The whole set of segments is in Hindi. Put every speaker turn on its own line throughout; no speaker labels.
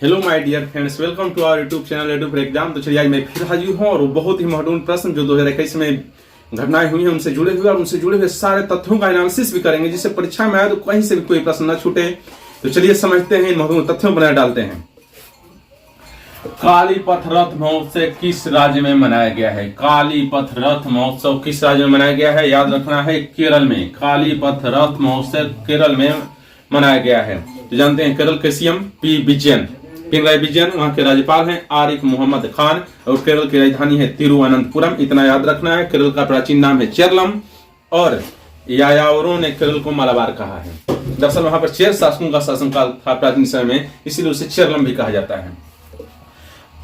Hello my dear friends, welcome to our YouTube channel YouTube for exam. तो चलिए आज मैं फिर हाजिर हूँ और बहुत ही महत्वपूर्ण प्रश्न जो 2021 में घटनाएं हुई हैं उनसे जुड़े हुए और उनसे जुड़े हुए सारे तथ्यों का एनालिसिस भी करेंगे, जिससे परीक्षा में आए तो कहीं से भी कोई प्रश्न न छूटे। तो चलिए समझते हैं, इन महत्वपूर्ण तथ्यों पर डालते हैं। कालीपथ रथ महोत्सव किस राज्य में मनाया गया है? कालीपथ रथ महोत्सव किस राज्य में मनाया गया है? याद रखना है, केरल में। कालीपथ रथ महोत्सव केरल में मनाया गया है। तो जानते हैं केरल के सीएम पिनराई विजयन, वहां के राज्यपाल हैं आरिफ मोहम्मद खान और केरल की राजधानी है तिरुवनंतपुरम। इतना याद रखना है। केरल का प्राचीन नाम है चेरलम और यायावरों ने केरल को मालाबार कहा है। दरअसल वहां पर चेर शासकों का शासनकाल था प्राचीन समय में, इसीलिए उसे चेरलम भी कहा जाता है।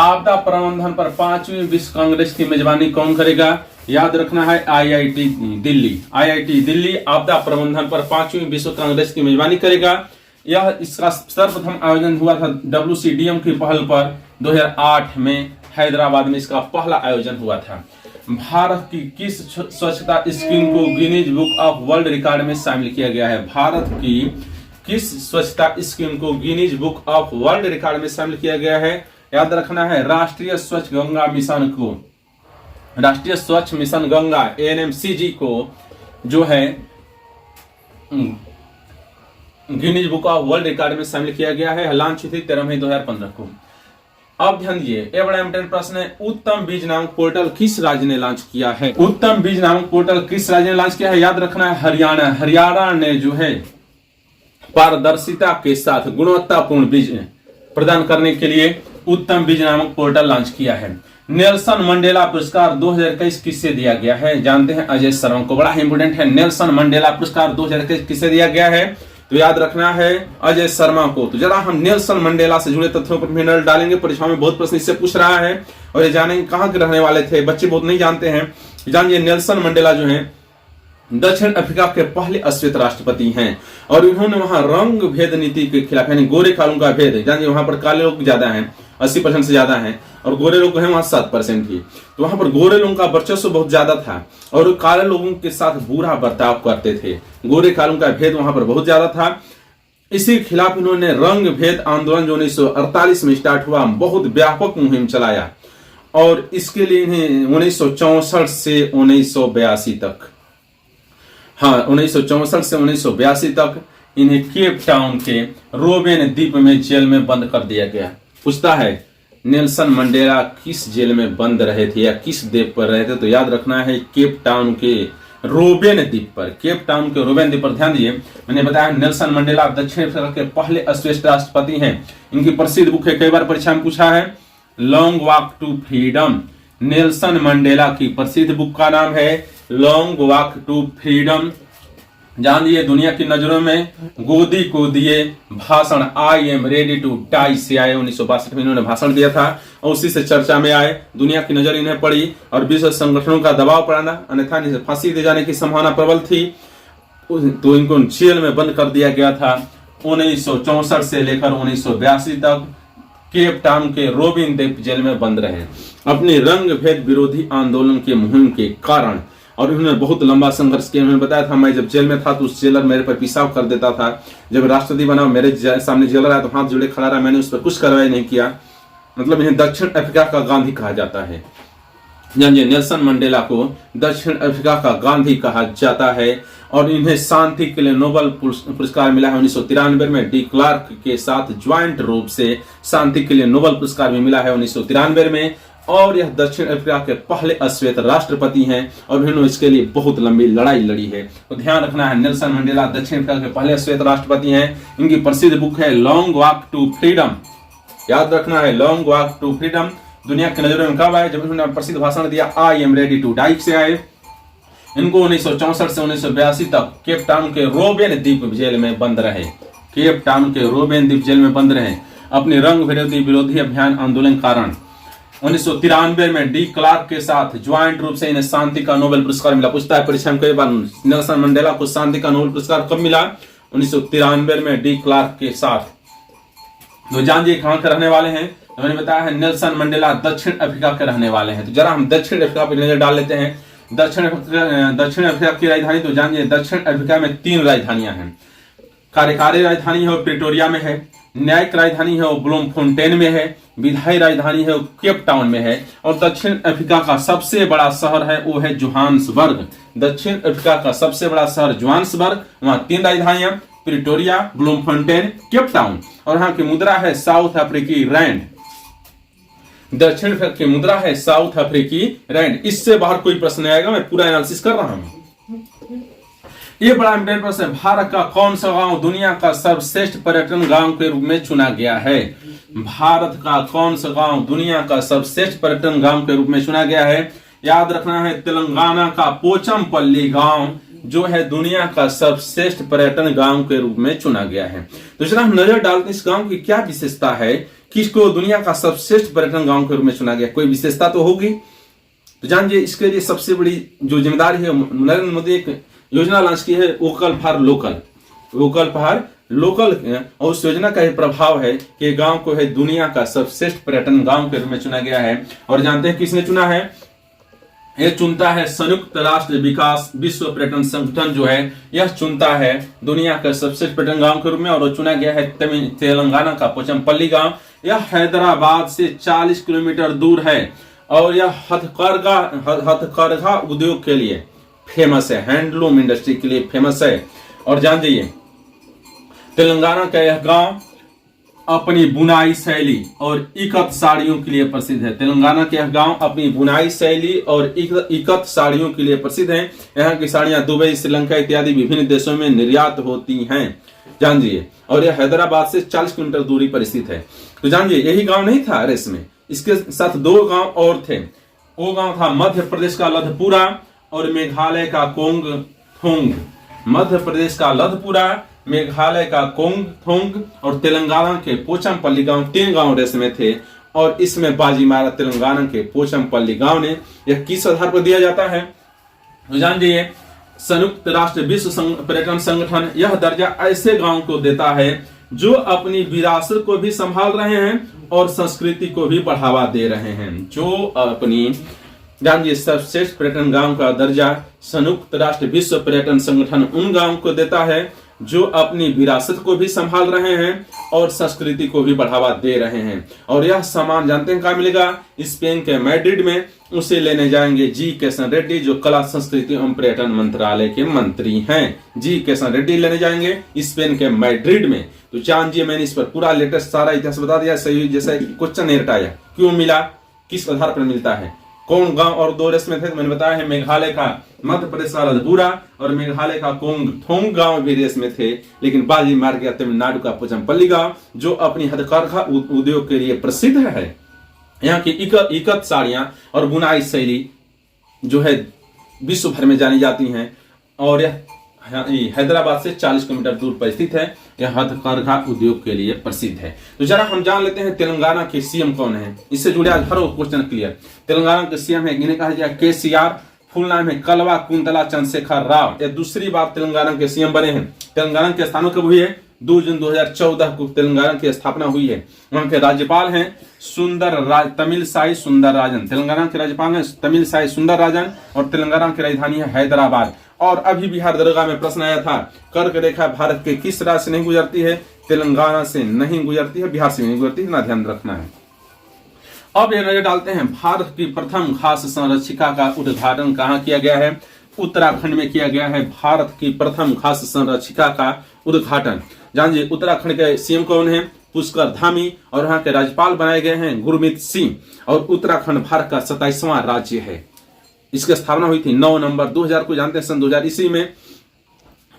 आपदा प्रबंधन पर 5वीं विश्व कांग्रेस की मेजबानी कौन करेगा? याद रखना है आईआईटी दिल्ली आपदा प्रबंधन पर 5वीं विश्व कांग्रेस की मेजबानी करेगा। यह इसका सर्वप्रथम आयोजन हुआ था WCDM की पहल पर 2008 में हैदराबाद में इसका पहला आयोजन हुआ था। भारत की किस स्वच्छता स्कीम को Guinness book of world record में शामिल किया गया है? भारत की किस स्वच्छता स्कीम को Guinness book of world record में शामिल किया गया है? याद रखना है राष्ट्रीय स्वच्छ गंगा मिशन को, राष्ट्रीय स्वच्छ मिशन गंगा NMCG को जो है Guinness book of world record में शामिल किया गया है। लॉन्च हुई थी 13 मई 2015 को। अब ध्यान दिए, ये बड़ा इंपॉर्टेंट प्रश्न है। उत्तम बीज नामक पोर्टल किस राज्य ने लॉन्च किया है? उत्तम बीज नामक पोर्टल किस राज्य ने लॉन्च किया है? याद रखना है हरियाणा ने जो है पारदर्शिता के साथ गुणवत्तापूर्ण बीज प्रदान करने के लिए उत्तम बीज नामक पोर्टल लॉन्च किया है। नेल्सन मंडेला पुरस्कार 2021 किससे दिया गया है? जानते हैं अजय शर्मा को। बड़ा इंपोर्टेंट है, नेल्सन मंडेला पुरस्कार 2021 किससे दिया गया है? तो याद रखना है अजय शर्मा को। तो जरा हम नेल्सन मंडेला से जुड़े तथ्यों पर भी नजर डालेंगे। परीक्षा में बहुत प्रश्न इससे पूछ रहा है और ये जानेंगे कहां के रहने वाले थे, बच्चे बहुत नहीं जानते हैं। जानिए, नेल्सन मंडेला जो है दक्षिण अफ्रीका के पहले अश्वेत राष्ट्रपति हैं और उन्होंने वहां रंग भेद नीति के खिलाफ, यानी गोरे कालों का भेद, जानिए वहां पर काले लोग ज्यादा हैं, 80% से ज्यादा हैं और गोरे लोग हैं वहां 7% ही। तो वहां पर गोरे लोगों का वर्चस्व बहुत ज्यादा था और वो काले लोगों के साथ बुरा बर्ताव करते थे। गोरे कालों का भेद वहां पर बहुत ज्यादा था। इसी खिलाफ इन्होंने रंग भेद आंदोलन जो 1948 में स्टार्ट हुआ, बहुत व्यापक मुहिम चलाया और इसके लिए इन्हें 1964 से 1982 तक, 1964 से 1982 तक इन्हें केप टाउन के रोबेन द्वीप में जेल में बंद कर दिया गया। पूछता है नेल्सन मंडेला किस जेल में बंद रहे थे या किस द्वीप पर रहे थे? तो याद रखना है केप टाउन के रोबेन द्वीप पर। केप टाउन के रोबेन द्वीप पर ध्यान दिए, मैंने बताया नेल्सन मंडेला दक्षिण अफ्रीका के पहले अश्वेत राष्ट्रपति हैं। इनकी प्रसिद्ध बुक है, कई बार परीक्षा में पूछा है, long walk to freedom. Nelson Mandela की प्रसिद्ध बुक का नाम है लॉन्ग वॉक टू फ्रीडम। जानिए, दुनिया की नजरों में गोदी को दिए भाषण I am ready to die से आए। 1962 में इन्होंने भाषण दिया था और उसी से चर्चा में आए। दुनिया की नजर इन्हें पड़ी और विश्व संगठनों का दबाव पड़ा, अन्यथा इन्हें फांसी दे जाने की संभावना प्रबल थी, तो इनको जेल में बंद कर दिया गया था। 1964 से लेकर 1982 तक केप टाउन के रोबिन द्वीप जेल में बंद रहे अपने रंग भेद विरोधी आंदोलन के मुहिम के कारण। और उन्होंने बहुत लंबा संघर्ष किया। उन्होंने बताया था, मैं जब जेल में था तो उस जेलर मेरे पर पेशाब कर देता था। जब राष्ट्रपति बना मेरे सामने जेलर आया तो हाथ जोड़े खड़ा रहा, मैंने उस पर कुछ कार्रवाई नहीं किया। मतलब इन्हें दक्षिण अफ्रीका का गांधी कहा जाता है। जानिए, नेल्सन मंडेला को दक्षिण अफ्रीका का गांधी कहा जाता है और इन्हें शांति के लिए नोबेल पुरस्कार मिला है 1993 में। डी क्लार्क के साथ ज्वाइंट रूप से शांति के लिए नोबेल पुरस्कार भी मिला है 1993 में। और यह दक्षिण अफ्रीका के पहले अश्वेत राष्ट्रपति हैं और उन्होंने इसके लिए बहुत लंबी लड़ाई लड़ी है। तो ध्यान रखना है, नेल्सन मंडेला दक्षिण अफ्रीका के पहले अश्वेत राष्ट्रपति हैं। इनकी प्रसिद्ध बुक है लॉन्ग वॉक टू फ्रीडम। याद रखना है लॉन्ग वॉक टू फ्रीडम। दुनिया की नजरों में कब आए? जब उन्होंने प्रसिद्ध भाषण दिया I am ready to die से आए। इनको 1964 से 1982 तक केप टाउन के रोबेन द्वीप जेल में बंद रहे। केप टाउन के रोबेन द्वीप जेल में बंद रहे अपने रंग विरोधी अभियान आंदोलन कारण। 1993 में डी क्लार्क के साथ ज्वाइंट रूप से इन्हें शांति का नोबेल पुरस्कार मिला। पूछता है परीक्षा में कई बार, नेल्सन मंडेला को शांति का नोबेल पुरस्कार कब मिला? 1993 में डी क्लार्क के साथ। तो जानिए कहां के रहने वाले हैं? तो मैंने बताया है नेल्सन मंडेला दक्षिण अफ्रीका के रहने वाले हैं। तो जरा हम दक्षिण अफ्रीका पर नजर डाल लेते हैं। दक्षिण अफ्रीका की राजधानी, तो जानिए दक्षिण अफ्रीका में 3 राजधानियां हैं। कार्यकारी राजधानी है प्रिटोरिया में है। न्यायिक राजधानी है वो ब्लोमफोंटेन में है, विधायी राजधानी है वो केप टाउन में है, और दक्षिण अफ्रीका का सबसे बड़ा शहर है वो है जोहान्सबर्ग। दक्षिण अफ्रीका का सबसे बड़ा शहर जोहान्सबर्ग, वहां 3 राजधानियां, प्रिटोरिया, ब्लोमफोंटेन, केप टाउन, और यहाँ की मुद्रा है साउथ अफ्रीकी रैंड। दक्षिण अफ्रीका की मुद्रा है साउथ अफ्रीकी रैंड। इससे बाहर कोई प्रश्न आएगा, मैं पूरा एनालिसिस कर रहा हूं। ये बड़ा इंपॉर्टेंट प्रश्न है, भारत का कौन सा गांव दुनिया का सर्वश्रेष्ठ पर्यटन गांव के रूप में चुना गया है? भारत का कौन सा गांव दुनिया का सर्वश्रेष्ठ पर्यटन गांव के रूप में चुना गया है? याद रखना है, तेलंगाना का पोचमपल्ली गांव जो है दुनिया का सर्वश्रेष्ठ पर्यटन गांव के रूप में चुना गया है। दूसरा हम नजर डालते हैं इस गांव की क्या विशेषता है, किसको दुनिया का सर्वश्रेष्ठ पर्यटन गांव के रूप में चुना गया? कोई विशेषता तो होगी, तो जानिए इसके लिए सबसे बड़ी जो जिम्मेदारी है, नरेंद्र मोदी एक योजना लॉन्च की है, vocal for local. Vocal for local, और उस योजना का ही प्रभाव है कि गांव को है दुनिया का सर्वश्रेष्ठ पर्यटन गांव के रूप में चुना गया है। और जानते हैं किसने चुना है? ये चुनता है संयुक्त राष्ट्र विकास विश्व पर्यटन संगठन जो है, यह चुनता है दुनिया का सबसे पर्यटन गांव के रूप में, और वो चुना गया है तेलंगाना का पोचमपल्ली गांव। यह हैदराबाद से 40 किलोमीटर दूर है, और यह हथकरघा उद्योग के लिए फेमस है, हैंडलूम इंडस्ट्री के लिए फेमस है। और जान जाइए, तेलंगाना का यह गांव अपनी बुनाई शैली और इकत साड़ियों के लिए प्रसिद्ध है। तेलंगाना के यह गांव अपनी बुनाई शैली और इकत साड़ियों के लिए प्रसिद्ध है। यहाँ की साड़ियां दुबई, श्रीलंका इत्यादि विभिन्न देशों में निर्यात होती हैं, जानिए। और यह हैदराबाद से 40 किलोमीटर दूरी पर स्थित है। तो जानिए, यही गांव नहीं था रेस में, इसके साथ 2 गांव और थे। वो गांव था मध्य प्रदेश का लधपुरा और मेघालय का कोंग थोंग। मध्य प्रदेश का लधपुरा, मेघालय का कोंग थोंग और तेलंगाना के पोचमपल्ली गांव, 3 गांव रेस में थे, और इसमें बाजी मारा तेलंगाना के पोचमपल्ली गांव ने। यह किस आधार पर दिया जाता है? तो जानिए, संयुक्त राष्ट्र विश्व पर्यटन संगठन यह दर्जा ऐसे गांव को देता है जो अपनी विरासत को भी संभाल रहे हैं और संस्कृति को भी बढ़ावा दे रहे हैं। जो अपनी, जानिए, सर्वश्रेष्ठ पर्यटन गांव का दर्जा संयुक्त राष्ट्र विश्व पर्यटन संगठन उन गांव को देता है जो अपनी विरासत को भी संभाल रहे हैं और संस्कृति को भी बढ़ावा दे रहे हैं। और यह सम्मान जानते हैं कहाँ मिलेगा? स्पेन के मैड्रिड में उसे लेने जाएंगे जी किशन रेड्डी, जो कला संस्कृति एवं पर्यटन मंत्रालय के मंत्री हैं। जी किशन रेड्डी लेने जाएंगे स्पेन के मैड्रिड में। तो जानिए, मैंने इस पर पूरा लेटेस्ट सारा इतिहास बता दिया, सही जैसे क्वेश्चन नहीं रटाया। क्यों मिला, किस आधार पर मिलता है, कौन गांव और 2 रेस में थे, तो मैंने बताया है मेघालय का मध्य प्रदेश का लधपुरा और मेघालय का कोंग थोंग गांव भी रेस में थे, लेकिन बाजी मार गया तमिलनाडु का पोचमपल्ली गांव जो अपनी हथकरघा उद्योग के लिए प्रसिद्ध है। यहाँ की इकत साड़ियां और बुनाई शैली जो है विश्व भर में जानी जाती हैं, और यह हैदराबाद से 40 किलोमीटर दूर पर स्थित है। यह हथकरघा उद्योग के लिए प्रसिद्ध है। तो जरा हम जान लेते हैं तेलंगाना के सीएम कौन है। इससे जुड़े आज हर क्वेश्चन क्लियर। तेलंगाना के सीएम है, इन्हें कहा जाए KCR, फुल नाम है कलवा कुंतला चंद्रशेखर राव। यह दूसरी बार तेलंगाना के सीएम बने हैं। तेलंगाना की स्थापना कब हुई है? 2 जून 2014 को तेलंगाना की स्थापना हुई है। वहां के राज्यपाल हैं तमिलसाई सुंदरराजन। तेलंगाना के राज्यपाल हैं तमिलसाई सुंदरराजन, और तेलंगाना की राजधानी है हैदराबाद। और अभी बिहार दरोगा में प्रश्न आया था, कर्क रेखा भारत के किस राज्य से नहीं गुजरती है? तेलंगाना से नहीं गुजरती है, बिहार से नहीं गुजरती है, ना ध्यान रखना है। अब ये नजर डालते हैं, भारत की प्रथम घास संरक्षिका का उद्घाटन कहाँ किया गया है? उत्तराखंड में किया गया है। भारत की प्रथम घास संरक्षिका का उद्घाटन। जानिए, उत्तराखंड के सीएम कौन है? पुष्कर धामी, और वहां के राज्यपाल बनाए गए हैं गुरमीत सिंह। और उत्तराखंड भारत का 27वां राज्य है। इसकी स्थापना हुई थी 9 नवंबर 2000 को। जानते हैं सन 2000 ईस्वी में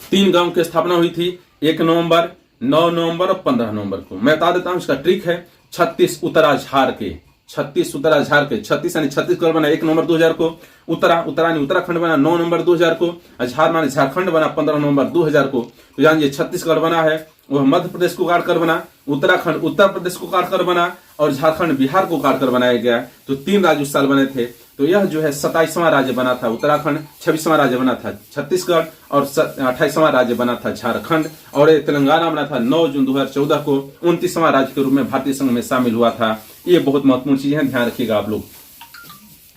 3 गांव की स्थापना हुई थी, 1 नवंबर, 9 नवंबर और 15 नवंबर को। मैं बता देता हूं, इसका ट्रिक है 36 उत्तराझार के 36 यानी छत्तीसगढ़ बना 1 नवंबर 2000 को, उत्तराखंड बना 9 नवंबर 2000 को, झार माने झारखंड बना 15 नवंबर 2000 को। तो जानिए, छत्तीसगढ़ बना है वह मध्य प्रदेश को काट कर बना, उत्तराखंड उत्तर प्रदेश को काट कर बना, और झारखंड बिहार को काट कर बनाया गया। तो 3 राज्य उस साल बने थे। तो यह जो है 27वां राज्य बना था उत्तराखंड, 26वां राज्य बना था छत्तीसगढ़, और 28वां राज्य बना था झारखंड, और तेलंगाना बना था 9 जून 2014 को। 29वां राज्य के रूप में भारतीय संघ में शामिल हुआ था। ये बहुत महत्वपूर्ण चीज है, ध्यान रखिएगा आप लोग।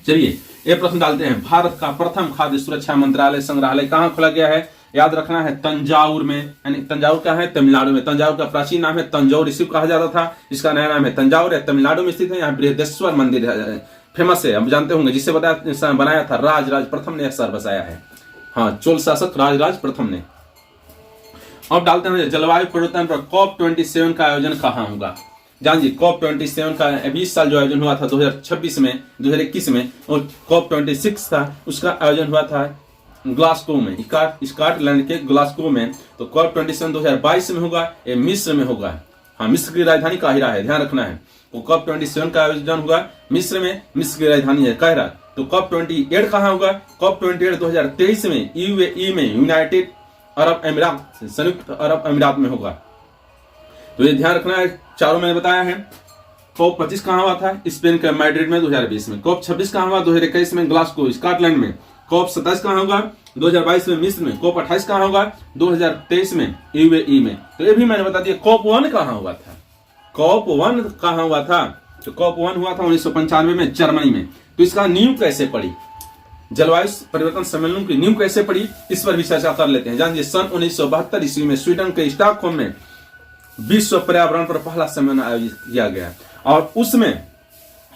चलिए, ये प्रश्न डालते हैं, भारत का प्रथम खाद्य सुरक्षा मंत्रालय संग्रहालय कहाँ खोला गया है? याद रखना है तंजाउर में, यानी तंजाउर क्या है, तमिलनाडु में। तंजाउर का प्राचीन नाम है तंजौर ऋषि कहा जाता था, इसका नया नाम है तंजाउर है, तमिलनाडु में स्थित है। यहाँ बृहदेश्वर मंदिर फेमस है, हम जानते होंगे, जिसे बनाया था राज प्रथम ने शहर बसाया है। हाँ, चोल शासक राज प्रथम ने। अब डालते हैं जलवायु परिवर्तन पर COP27 का आयोजन कहाँ होगा। जानिए COP27 का 20 साल जो आयोजन हुआ था 2021 में, और COP26 था, उसका आयोजन हुआ था ग्लासगो में, स्कॉटलैंड के ग्लासगो में। तो COP27 2022 में होगा, ये मिस्र में होगा। हाँ, मिस्र की राजधानी काहिरा है, ध्यान रखना है। तो COP27 का आयोजन होगा मिस्र में, मिस्र की राजधानी है काहिरा। तो COP28 कहाँ होगा, COP28 2023 में UAE में, यूनाइटेड अरब अमीरात, संयुक्त अरब अमीरात में होगा। तो ये ध्यान रखना है, चारों मैंने बताया है। COP25 कहाँ हुआ था, स्पेन के मैड्रिड में 2020 में। COP26 कहाँ हुआ, 2021 में ग्लासगो स्कॉटलैंड में। COP27 कहाँ होगा, 2022 में मिस्र में। COP28 कहाँ होगा, 2023 में UAE में। तो ये भी मैंने बता दिया। COP1 कहाँ हुआ था, COP1 कहाँ हुआ था, तो COP1 हुआ था 1995 में जर्मनी में। तो इसका नींव कैसे पड़ी, जलवायु परिवर्तन सम्मेलन की नींव कैसे पड़ी, इस पर भी चर्चा कर लेते हैं। जानिए सन 1972 ईस्वी में स्वीडन के स्टॉकहोम में विश्व पर्यावरण पर पहला सम्मेलन आयोजित किया गया, और उसमें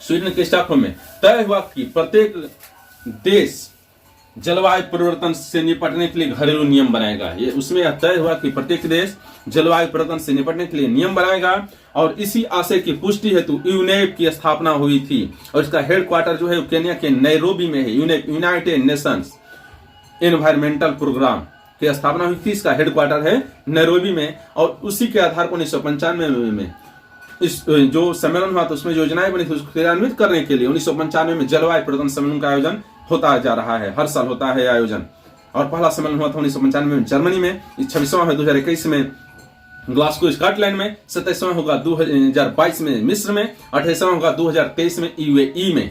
स्वीडन के स्टॉकहोम में तय हुआ कि प्रत्येक देश जलवायु परिवर्तन से निपटने के लिए घरेलू नियम बनाएगा। ये उसमें तय हुआ कि प्रत्येक देश जलवायु परिवर्तन से निपटने के लिए नियम बनाएगा, और इसी आशय की पुष्टि हेतु यूनेप की स्थापना हुई थी। और इसका हेडक्वार्टर जो है केन्या के नैरोबी में है। यूनाइटेड नेशंस एनवायरमेंटल प्रोग्राम की स्थापना हुई थी, इसका हेडक्वार्टर है नैरोबी में। और उसी के आधार पर 1995 में इस जो सम्मेलन हुआ था, उसमें योजनाएं बनी थी, उसको क्रियान्वित करने के लिए 1995 में जलवायु परिवर्तन सम्मेलन का आयोजन होता जा रहा है। हर साल होता है आयोजन, और पहला सम्मेलन हुआ था 1995 में जर्मनी में, 26वां है 2021 में ग्लासगो स्कॉटलैंड में, 27वां होगा 2022 में मिस्र में, 28वां होगा 2023 में UAE में।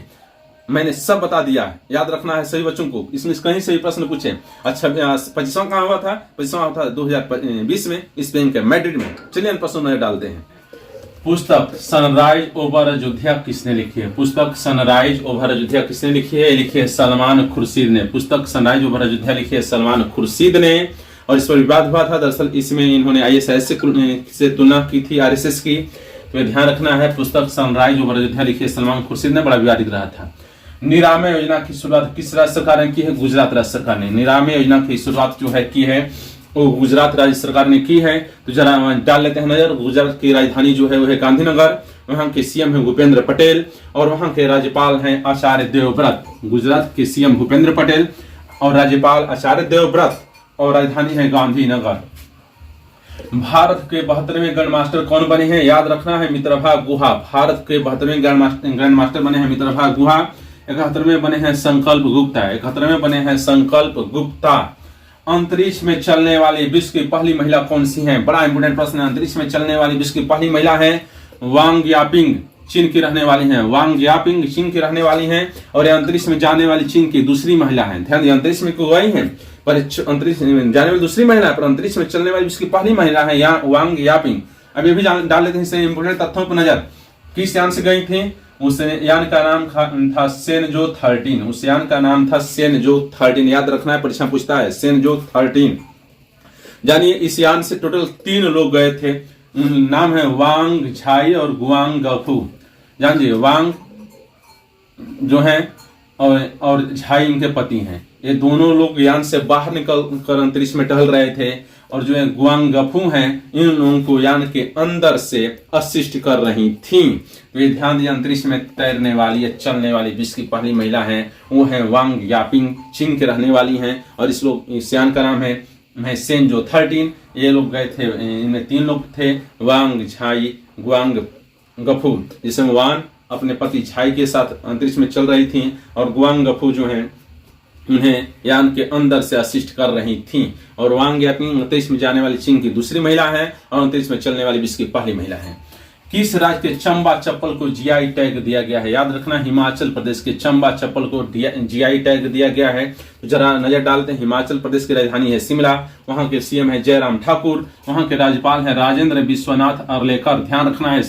मैंने सब बता दिया है, याद रखना है सभी बच्चों को, इसमें कहीं से भी प्रश्न पूछे। अच्छा, 25वां कहाँ हुआ था, 25वां हुआ था 2020 में स्पेन के मैड्रिड में। चलिए प्रश्न नजर डालते हैं। पुस्तक सनराइज ओवर अयोध्या किसने लिखी है, पुस्तक सनराइज ओवर अयोध्या किसने लिखी है, लिखी है सलमान खुर्शीद ने। पुस्तक सनराइज ओवर अयोध्या लिखी है सलमान खुर्शीद ने, और इस पर विवाद हुआ था। दरअसल इसमें इन्होंने ISIS से तुलना की थी, RSS की। तो ध्यान रखना है, पुस्तक सनराइज ओवर अयोध्या लिखी है सलमान खुर्शीद ने, बड़ा विवादित रहा था। निरामय योजना की शुरुआत किस राज्य सरकार ने की है, गुजरात राज्य सरकार ने। निरामय योजना की शुरुआत जो है की है वो गुजरात राज्य सरकार ने की है। तो जरा डाल लेते हैं नजर। गुजरात की राजधानी जो है वो है गांधीनगर, वहां के CM है भूपेंद्र पटेल, और वहां के राज्यपाल हैं आचार्य देवव्रत। गुजरात के CM भूपेंद्र पटेल और राज्यपाल आचार्य देवव्रत, और राजधानी है गांधीनगर। भारत के 72वें ग्रैंड मास्टर कौन बने हैं, याद रखना है मित्रभा गुहा। भारत के 72वें ग्रैंड मास्टर बने हैं मित्रभा गुहा। 71वें बने हैं संकल्प गुप्ता, 71वें बने हैं संकल्प गुप्ता। अंतरिक्ष में चलने वाली विश्व की पहली महिला कौन सी है, बड़ा इंपोर्टेंट प्रश्न है। अंतरिक्ष में चलने वाली विश्व की पहली महिला है वांग यापिंग, चीन की रहने वाली हैं। वांग यापिंग चीन की रहने वाली हैं, और ये अंतरिक्ष में जाने वाली चीन की दूसरी महिला है। ध्यान दिए, अंतरिक्ष में गई है पर अंतरिक्ष में जाने वाली दूसरी महिला है, पर अंतरिक्ष में चलने वाली विश्व की पहली महिला है वांग यापिंग। अब ये भी डाल लेते हैं इंपोर्टेंट तथ्यों पर नजर। किस यान से गई थी, उस यान का नाम था सेनजो 13। उस यान का नाम था सेनजो 13, याद रखना है, परीक्षा पूछता है सेनजो 13। जानिए इस यान से टोटल 3 लोग गए थे। नाम है वांग झाई और गुआंग गफू। जानिए वांग जो है और झाई इनके पति हैं। ये दोनों लोग यान से बाहर निकल कर अंतरिक्ष में टहल रहे थे, और जो है गुआंग गफू हैं इन लोगों को यान के अंदर से असिस्ट कर रही थी। तो ये ध्यान दिया, अंतरिक्ष में तैरने वाली या चलने वाली विश्व की पहली महिला है वो है वांग यापिंग, चीन के रहने वाली हैं, और इस यान का नाम है सेनजो 13। ये लोग गए थे, इनमें 3 लोग थे, वांग झाई गुआंग गफू, जिसमें वांग अपने पति झाई के साथ अंतरिक्ष में चल रही थी, और गुआंग गफू जो है उन्हें यान के अंदर से असिस्ट कर रही थी। और वांग यापिंग अंतरिक्ष में जाने वाली चीन की दूसरी महिला है, और अंतरिक्ष में चलने वाली विश्व की पहली महिला है। किस राज्य के चंबा चप्पल को GI टैग दिया गया है, याद रखना हिमाचल प्रदेश के चंबा चप्पल को GI टैग दिया गया है। तो जरा नजर डालते हैं। हिमाचल प्रदेश की राजधानी है शिमला, वहां के CM है जयराम ठाकुर, वहां के राज्यपाल है राजेंद्र विश्वनाथ अर्लेकर। ध्यान रखना है,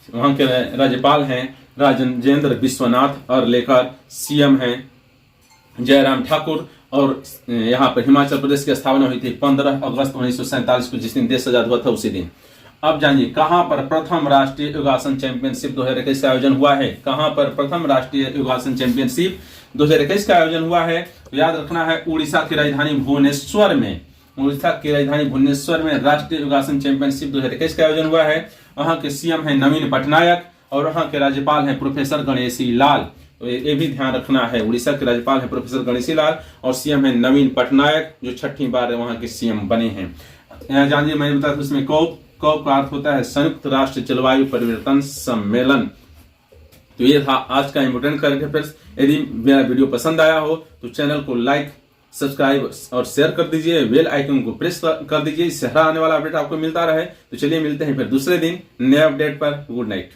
वहां के राज्यपाल हैं राजेंद्र विश्वनाथ अर्लेकर, CM है जयराम ठाकुर, और यहाँ पर हिमाचल प्रदेश की स्थापना हुई थी 15 अगस्त 1947 को, जिस दिन देश आजाद हुआ था उसी दिन। अब जानिए कहां पर प्रथम राष्ट्रीय योगासन चैंपियनशिप 2021 का आयोजन हुआ है। कहां पर प्रथम राष्ट्रीय योगासन चैंपियनशिप 2021 का आयोजन हुआ है, तो याद रखना है उड़ीसा की राजधानी भुवनेश्वर में। उड़ीसा की राजधानी भुवनेश्वर में राष्ट्रीय योगासन चैंपियनशिप 2021 का आयोजन हुआ है। वहां के सीएम है नवीन पटनायक और वहां के राज्यपाल हैं प्रोफेसर गणेशी लाल। तो ये भी ध्यान रखना है, उड़ीसा के राज्यपाल हैं प्रोफेसर गणेशी लाल और सीएम है नवीन पटनायक, जो 6ठी बार वहां के सीएम बने हैं। यहाँ जानिए, मैंने बताया था उसमें कॉप का अर्थ होता है संयुक्त राष्ट्र जलवायु परिवर्तन सम्मेलन। तो ये था आज का इम्पोर्टेंट करंट अफेयर्स। यदि मेरा वीडियो पसंद आया हो तो चैनल को लाइक, सब्सक्राइब और शेयर कर दीजिए, बेल आइकन को प्रेस कर दीजिए, इससे हर आने वाला अपडेट आपको मिलता रहे। तो चलिए मिलते हैं फिर दूसरे दिन नए अपडेट पर। Good night.